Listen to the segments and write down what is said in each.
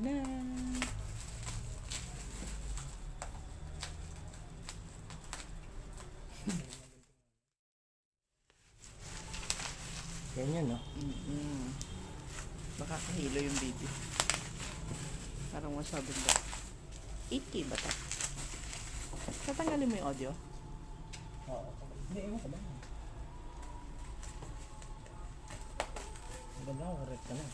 na. Yan yun, no? Baka kahilo yung video. Parang masyadong ba? 8K ba ito? Tatanggalin mo yung audio? Oo. Hindi, ewan ko ba? Maganda ako, correct ka na.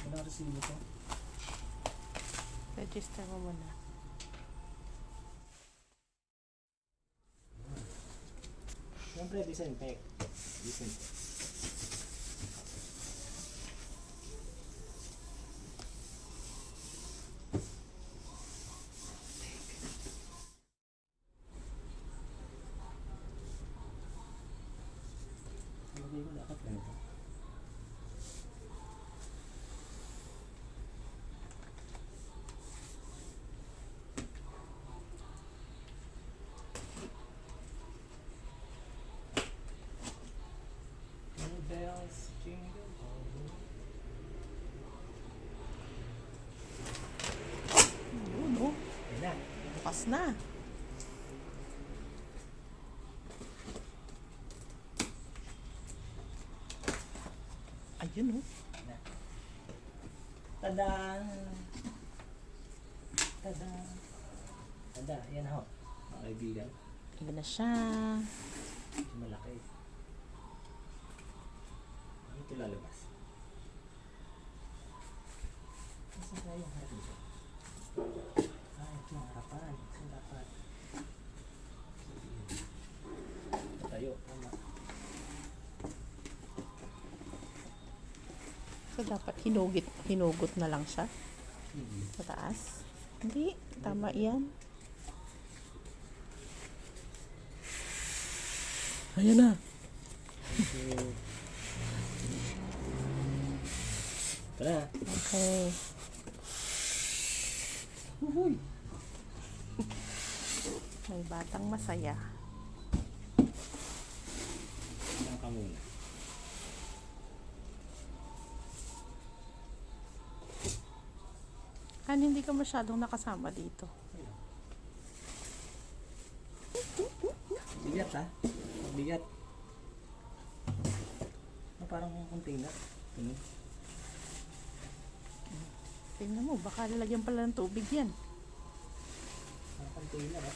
Walang resibo ko. Register mo muna. Siyempre, disinfect. Disinfect. Lagay ko dapat ganito. Bells, jingle all the way. Ayun, oh. Ayan na. Bukas na. Ayun, oh. Ayan na. Tada! Tada! Tada! Ayan na ho. Mga kaibigan. Ayun na siya. Medyo malaki. Ito lalabas. Saan tayo yung harap nito? Ito yung harapan. Saan dapat? Ito tayo. Tama. So, dapat hinugot na lang siya sa taas. Hindi. Tama yan. Ayan na. Ito na. Okay. Uhuy! May batang masaya. Saan ka muna? Hindi ka masyadong nakasama dito. Bigat ha? Bigat. Parang container. Ano? Tingnan mo, baka lalagyan pala ng tubig yan. Parang container ha?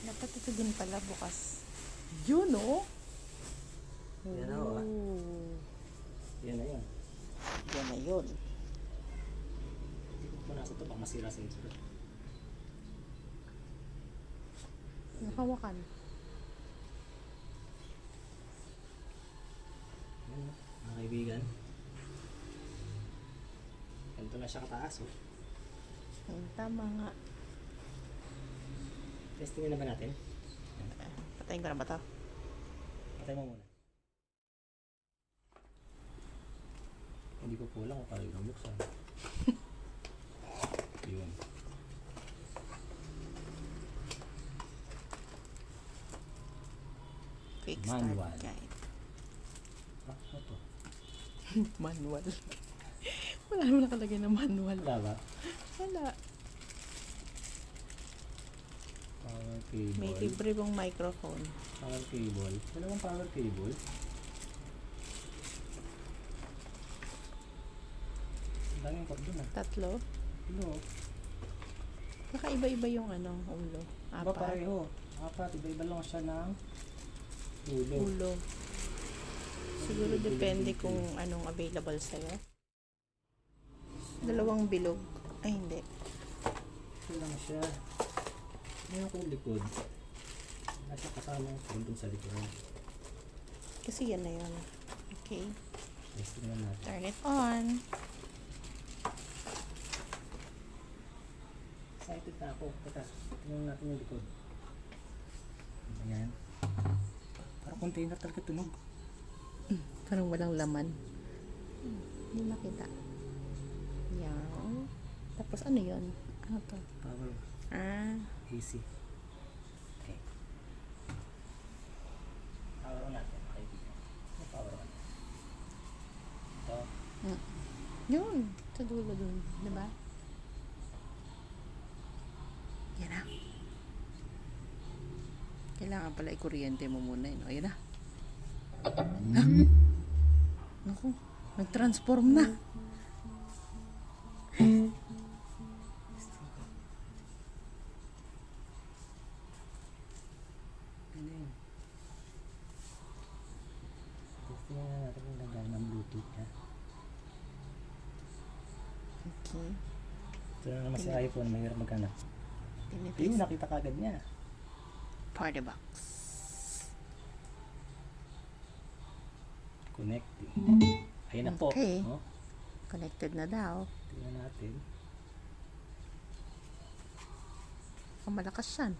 Dapat ito din pala bukas. Yun, oh. Yan na, oh. Yan na yun. Yan na yun. Hindi ko pa nasa ito. Baka masira sa ito. Nakawakan. Yan o. Mga kaibigan. Ganito na siya kataas oh. Tama nga. Testingin na ba natin? Patayin ko na ba ito? Patay mo muna. Hindi ko po alam kung paano buksan. Yun. Quick Manual. start guide. Ano to? Manual. Wala naman nakalagay na manual. Wala ba? Wala. Power cable. May libre bang microphone. Power cable. Wala bang power cable? Ang daming cord dun ah. 3. Ano? Baka iba-iba yung ulo. Iba 4. pareho. 4. Iba-iba lang siya ng ulo. Ulo. Siguro depende kung anong available sa'yo. 2 bilog. Ay, hindi. Ito lang siya. Ngayon ko yung likod. Nasa kasama yung phone dun sa likod. Kasi yan na yun. Okay. Testing na natin. Turn it on. Excited na ako. Teka, tingnan natin yung likod. Ayan. Parang container talaga tunog. Parang walang laman. Hindi makita. Yan. Tapos ano yun? Ano to? Power Ah, AC. Yun, sa dulo dun, di ba? Yan na. Kailangan pala i-kuryente mo muna yun. O, yan na. Ha? Naku, nag-transform na. Ano yun? Testing na natin kung nagana ng Bluetooth niya. Okay. Ito na naman si iPhone, mahirap maghanap. Ayun, Tinitest. nakita kagad niya. Party box. Connecting. Ayun na po. Okay. Oh, Connected na daw. tingnan natin. Ang malakas yan.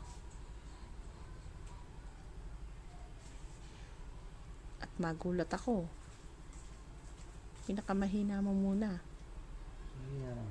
At magulat ako. Pinakamahina mo muna. Ayan.